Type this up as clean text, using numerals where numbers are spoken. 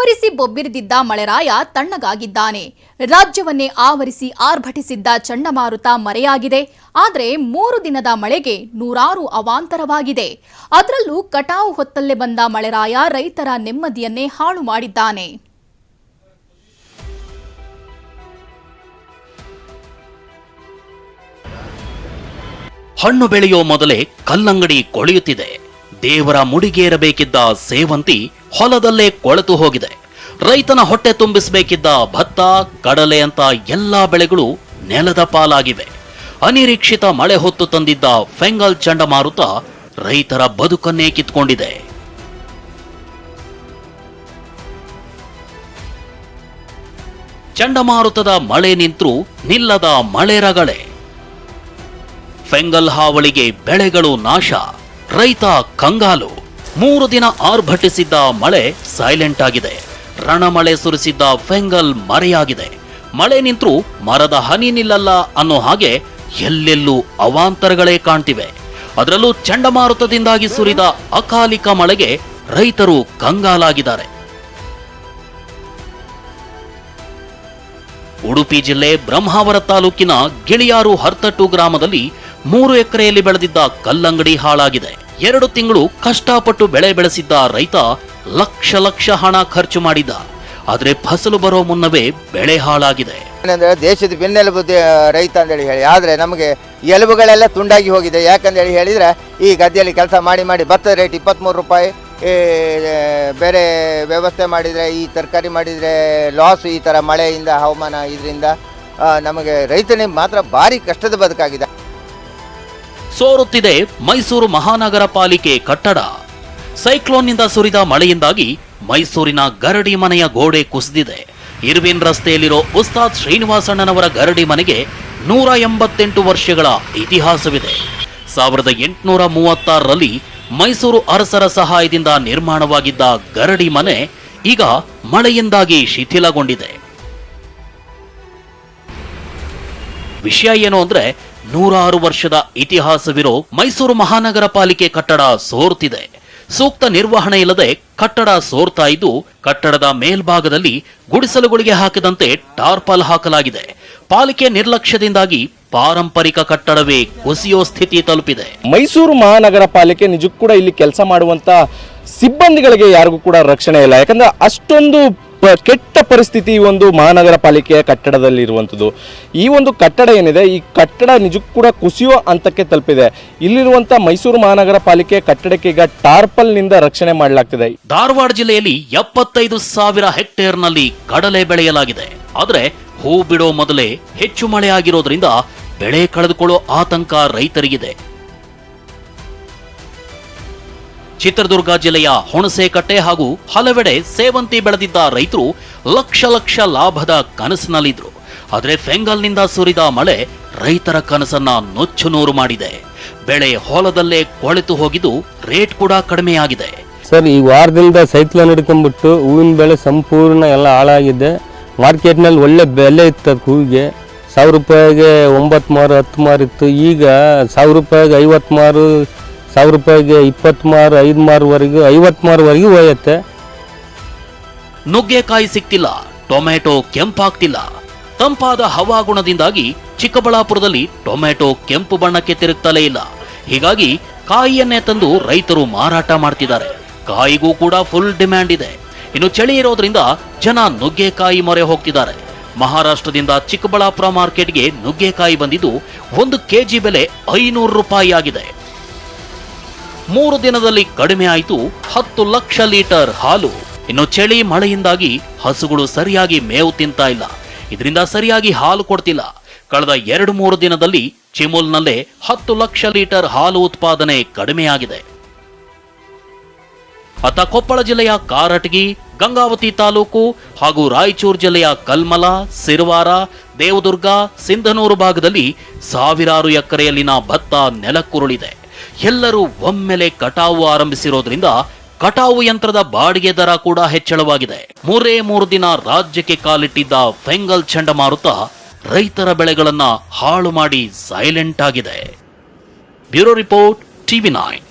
ಆವರಿಸಿ ಬೊಬ್ಬಿರಿದಿದ್ದ ಮಳೆರಾಯ ತಣ್ಣಗಾಗಿದ್ದಾನೆ. ರಾಜ್ಯವನ್ನೇ ಆವರಿಸಿ ಆರ್ಭಟಿಸಿದ್ದ ಚಂಡಮಾರುತ ಮರೆಯಾಗಿದೆ. ಆದರೆ 3 ದಿನದ ಮಳೆಗೆ ನೂರಾರು ಅವಾಂತರವಾಗಿದೆ. ಅದರಲ್ಲೂ ಕಟಾವು ಹೊತ್ತಲ್ಲೇ ಬಂದ ಮಳೆರಾಯ ರೈತರ ನೆಮ್ಮದಿಯನ್ನೇ ಹಾಳು ಮಾಡಿದ್ದಾನೆ. ಹಣ್ಣು ಬೆಳೆಯೋ ಮೊದಲೇ ಕಲ್ಲಂಗಡಿ ಕೊಳೆಯುತ್ತಿದೆ. ದೇವರ ಮುಡಿಗೇರಬೇಕಿದ್ದ ಸೇವಂತಿ ಹೊಲದಲ್ಲೇ ಕೊಳೆತು ಹೋಗಿದೆ. ರೈತನ ಹೊಟ್ಟೆ ತುಂಬಿಸಬೇಕಿದ್ದ ಭತ್ತ, ಕಡಲೆ ಅಂತ ಎಲ್ಲಾ ಬೆಳೆಗಳು ನೆಲದ ಪಾಲಾಗಿವೆ. ಅನಿರೀಕ್ಷಿತ ಮಳೆ ಹೊತ್ತು ತಂದಿದ್ದ ಫೆಂಗಲ್ ಚಂಡಮಾರುತ ರೈತರ ಬದುಕನ್ನೇ ಕಿತ್ಕೊಂಡಿದೆ. ಚಂಡಮಾರುತದ ಮಳೆ ನಿಂತ್ರೂ ನಿಲ್ಲದ ಮಳೆ ರಗಳೆ. ಫೆಂಗಲ್ ಹಾವಳಿಗೆ ಬೆಳೆಗಳು ನಾಶ, ರೈತ ಕಂಗಾಲು. 3 ದಿನ ಆರ್ಭಟಿಸಿದ್ದ ಮಳೆ ಸೈಲೆಂಟ್ ಆಗಿದೆ. ರಣಮಳೆ ಸುರಿಸಿದ್ದ ಫೆಂಗಲ್ ಮರೆಯಾಗಿದೆ. ಮಳೆ ನಿಂತ್ರೂ ಮರದ ಹನಿ ನಿಲ್ಲಲ್ಲ ಅನ್ನೋ ಹಾಗೆ ಎಲ್ಲೆಲ್ಲೂ ಅವಾಂತರಗಳೇ ಕಾಣ್ತಿವೆ. ಅದರಲ್ಲೂ ಚಂಡಮಾರುತದಿಂದಾಗಿ ಸುರಿದ ಅಕಾಲಿಕ ಮಳೆಗೆ ರೈತರು ಕಂಗಾಲಾಗಿದ್ದಾರೆ. ಉಡುಪಿ ಜಿಲ್ಲೆ ಬ್ರಹ್ಮಾವರ ತಾಲೂಕಿನ ಗಿಳಿಯಾರು ಹರ್ತಟ್ಟು ಗ್ರಾಮದಲ್ಲಿ 3 ಎಕರೆಯಲ್ಲಿ ಬೆಳೆದಿದ್ದ ಕಲ್ಲಂಗಡಿ ಹಾಳಾಗಿದೆ. 2 ತಿಂಗಳು ಕಷ್ಟಪಟ್ಟು ಬೆಳೆ ಬೆಳೆಸಿದ್ದ ರೈತ ಲಕ್ಷ ಹಣ ಖರ್ಚು ಮಾಡಿದ್ದ. ಆದ್ರೆ ಫಸಲು ಬರೋ ಮುನ್ನವೇ ಬೆಳೆ ಹಾಳಾಗಿದೆ. ದೇಶದ ಬೆನ್ನೆಲುಬು ರೈತ ಅಂತೇಳಿ ಹೇಳಿ, ಆದ್ರೆ ನಮಗೆ ಎಲುಬುಗಳೆಲ್ಲ ತುಂಡಾಗಿ ಹೋಗಿದೆ. ಯಾಕಂದೇಳಿ ಹೇಳಿದ್ರೆ ಈ ಗದ್ದೆಯಲ್ಲಿ ಕೆಲಸ ಮಾಡಿ ಭತ್ತದ ರೇಟ್ 23 ರೂಪಾಯಿ, ಬೇರೆ ವ್ಯವಸ್ಥೆ ಮಾಡಿದರೆ ಈ ತರಕಾರಿ ಮಾಡಿದರೆ ಲಾಸ್. ಈ ಥರ ಮಳೆಯಿಂದ ಹವಾಮಾನ ಇದರಿಂದ ನಮಗೆ ರೈತನಿಗೆ ಮಾತ್ರ ಭಾರಿ ಕಷ್ಟದ ಬದುಕಾಗಿದೆ. ಸೋರುತ್ತಿದೆ ಮೈಸೂರು ಮಹಾನಗರ ಪಾಲಿಕೆ ಕಟ್ಟಡ. ಸೈಕ್ಲೋನ್ನಿಂದ ಸುರಿದ ಮಳೆಯಿಂದಾಗಿ ಮೈಸೂರಿನ ಗರಡಿ ಮನೆಯ ಗೋಡೆ ಕುಸಿದಿದೆ. ಇರ್ವಿನ್ ರಸ್ತೆಯಲ್ಲಿರೋ ಉಸ್ತಾದ್ ಶ್ರೀನಿವಾಸಣ್ಣನವರ ಗರಡಿ ಮನೆಗೆ 188 ವರ್ಷಗಳ ಇತಿಹಾಸವಿದೆ. 1836ರಲ್ಲಿ ಮೈಸೂರು ಅರಸರ ಸಹಾಯದಿಂದ ನಿರ್ಮಾಣವಾಗಿದ್ದ ಗರಡಿ ಮನೆ ಈಗ ಮಳೆಯಿಂದಾಗಿ ಶಿಥಿಲಗೊಂಡಿದೆ. ವಿಷಯ ಏನು ಅಂದ್ರೆ 106 ವರ್ಷದ ಇತಿಹಾಸವಿರೋ ಮೈಸೂರು ಮಹಾನಗರ ಪಾಲಿಕೆ ಕಟ್ಟಡ ಸೋರ್ತಿದೆ. ಸೂಕ್ತ ನಿರ್ವಹಣೆ ಇಲ್ಲದೆ ಕಟ್ಟಡ ಸೋರ್ತಾ ಇದ್ದು, ಕಟ್ಟಡದ ಮೇಲ್ಭಾಗದಲ್ಲಿ ಗುಡಿಸಲುಗಳಿಗೆ ಹಾಕಿದಂತೆ ಟಾರ್ಪಲ್ ಹಾಕಲಾಗಿದೆ. ಪಾಲಿಕೆ ನಿರ್ಲಕ್ಷ್ಯದಿಂದಾಗಿ ಪಾರಂಪರಿಕ ಕಟ್ಟಡವೇ ಕುಸಿಯೋ ಸ್ಥಿತಿ ತಲುಪಿದೆ. ಮೈಸೂರು ಮಹಾನಗರ ಪಾಲಿಕೆ ನಿಜಕ್ಕೂ ಕೂಡ ಇಲ್ಲಿ ಕೆಲಸ ಮಾಡುವಂತ ಸಿಬ್ಬಂದಿಗಳಿಗೆ ಯಾರಿಗೂ ಕೂಡ ರಕ್ಷಣೆ ಇಲ್ಲ. ಯಾಕಂದ್ರೆ ಅಷ್ಟೊಂದು ಕೆಟ್ಟ ಪರಿಸ್ಥಿತಿ ಈ ಒಂದು ಮಹಾನಗರ ಪಾಲಿಕೆಯ ಕಟ್ಟಡದಲ್ಲಿ ಇರುವಂಥದ್ದು. ಈ ಒಂದು ಕಟ್ಟಡ ಏನಿದೆ, ಈ ಕಟ್ಟಡ ನಿಜಕ್ಕೂ ಕೂಡ ಕುಸಿಯೋ ಹಂತಕ್ಕೆ ತಲುಪಿದೆ. ಇಲ್ಲಿರುವಂತ ಮೈಸೂರು ಮಹಾನಗರ ಪಾಲಿಕೆ ಕಟ್ಟಡಕ್ಕೆ ಈಗ ಟಾರ್ಪಲ್ ನಿಂದ ರಕ್ಷಣೆ ಮಾಡಲಾಗ್ತಿದೆ. ಧಾರವಾಡ ಜಿಲ್ಲೆಯಲ್ಲಿ 75,000 ಹೆಕ್ಟೇರ್ನಲ್ಲಿ ಕಡಲೆ ಬೆಳೆಯಲಾಗಿದೆ. ಆದ್ರೆ ಹೂ ಬಿಡೋ ಮೊದಲೇ ಹೆಚ್ಚು ಮಳೆ ಆಗಿರೋದ್ರಿಂದ ಬೆಳೆ ಕಳೆದುಕೊಳ್ಳೋ ಆತಂಕ ರೈತರಿಗಿದೆ. ಚಿತ್ರದುರ್ಗ ಜಿಲ್ಲೆಯ ಹುಣಸೇಕಟ್ಟೆ ಹಾಗೂ ಹಲವೆಡೆ ಸೇವಂತಿ ಬೆಳೆದಿದ್ದ ರೈತರು ಲಕ್ಷ ಲಾಭದ ಕನಸಿನಲ್ಲಿದ್ರು. ಆದರೆ ಫೆಂಗಲ್ನಿಂದ ಸುರಿದ ಮಳೆ ರೈತರ ಕನಸನ್ನ ನುಚ್ಚು ನೂರು ಮಾಡಿದೆ. ಬೆಳೆ ಹೊಲದಲ್ಲೇ ಕೊಳೆತು ಹೋಗಿದ್ದು, ರೇಟ್ ಕೂಡ ಕಡಿಮೆಯಾಗಿದೆ. ಸರ್, ಈ ವಾರದಿಂದ ಸೈಕ್ಲೋನ್ ಹಿಡ್ಕೊಂಡ್ಬಿಟ್ಟು ಹೂವಿನ ಬೆಳೆ ಸಂಪೂರ್ಣ ಎಲ್ಲ ಹಾಳಾಗಿದೆ. ಮಾರ್ಕೆಟ್ನಲ್ಲಿ ಒಳ್ಳೆ ಬೆಲೆ ಇತ್ತು ಹೂವಿಗೆ. 1000 ರೂಪಾಯಿಗೆ 9 ಮಾರು 10 ಮಾರು ಇತ್ತು. ಈಗ 1000 ರೂಪಾಯಿಗೆ 50 ಮಾರು, 1000 ರೂಪಾಯಿಗೆ 20 ಮಾರು, 5 ಮಾರುವರೆಗೂ 50 ಮಾರುವರೆಗೂ ಹೋಗುತ್ತೆ. ನುಗ್ಗೆಕಾಯಿ ಸಿಕ್ತಿಲ್ಲ, ಟೊಮೆಟೊ ಕೆಂಪಾಗ್ತಿಲ್ಲ. ತಂಪಾದ ಹವಾಗುಣದಿಂದಾಗಿ ಚಿಕ್ಕಬಳ್ಳಾಪುರದಲ್ಲಿ ಟೊಮೆಟೊ ಕೆಂಪು ಬಣ್ಣಕ್ಕೆ ತಿರುಗ್ತಲೇ ಇಲ್ಲ. ಹೀಗಾಗಿ ಕಾಯಿಯನ್ನೇ ತಂದು ರೈತರು ಮಾರಾಟ ಮಾಡ್ತಿದ್ದಾರೆ. ಕಾಯಿಗೂ ಕೂಡ ಫುಲ್ ಡಿಮ್ಯಾಂಡ್ ಇದೆ. ಇನ್ನು ಚಳಿ ಇರೋದ್ರಿಂದ ಜನ ನುಗ್ಗೆಕಾಯಿ ಮೊರೆ ಹೋಗ್ತಿದ್ದಾರೆ. ಮಹಾರಾಷ್ಟ್ರದಿಂದ ಚಿಕ್ಕಬಳ್ಳಾಪುರ ಮಾರ್ಕೆಟ್ಗೆ ನುಗ್ಗೆಕಾಯಿ ಬಂದಿದ್ದು 1 ಕೆಜಿ ಬೆಲೆ 500 ರೂಪಾಯಿ ಆಗಿದೆ. 3 ದಿನದಲ್ಲಿ ಕಡಿಮೆ ಆಯಿತು 10 ಲಕ್ಷ ಲೀಟರ್ ಹಾಲು. ಇನ್ನು ಚಳಿ ಮಳೆಯಿಂದಾಗಿ ಹಸುಗಳು ಸರಿಯಾಗಿ ಮೇವು ತಿಂತಾ ಇಲ್ಲ. ಇದರಿಂದ ಸರಿಯಾಗಿ ಹಾಲು ಕೊಡ್ತಿಲ್ಲ. ಕಳೆದ 2-3 ದಿನದಲ್ಲಿ ಚಿಮೂಲ್ನಲ್ಲೇ 10 ಲಕ್ಷ ಲೀಟರ್ ಹಾಲು ಉತ್ಪಾದನೆ ಕಡಿಮೆಯಾಗಿದೆ. ಅತ್ತ ಕೊಪ್ಪಳ ಜಿಲ್ಲೆಯ ಕಾರಟಗಿ, ಗಂಗಾವತಿ ತಾಲೂಕು ಹಾಗೂ ರಾಯಚೂರು ಜಿಲ್ಲೆಯ ಕಲ್ಮಲ, ಸಿರವಾರ, ದೇವದುರ್ಗ, ಸಿಂಧನೂರು ಭಾಗದಲ್ಲಿ ಸಾವಿರಾರು ಎಕರೆಯಲ್ಲಿನ ಭತ್ತ ನೆಲಕ್ಕುರುಳಿದೆ. ಎಲ್ಲರೂ ಒಮ್ಮೆಲೆ ಕಟಾವು ಆರಂಭಿಸಿರೋದ್ರಿಂದ ಕಟಾವು ಯಂತ್ರದ ಬಾಡಿಗೆ ದರ ಕೂಡ ಹೆಚ್ಚಳವಾಗಿದೆ. 3 ದಿನ ರಾಜ್ಯಕ್ಕೆ ಕಾಲಿಟ್ಟಿದ್ದ ಫೆಂಗಲ್ ಚಂಡಮಾರುತ ರೈತರ ಬೆಳೆಗಳನ್ನ ಹಾಳು ಮಾಡಿ ಸೈಲೆಂಟ್ ಆಗಿದೆ. Bureau report, TV9.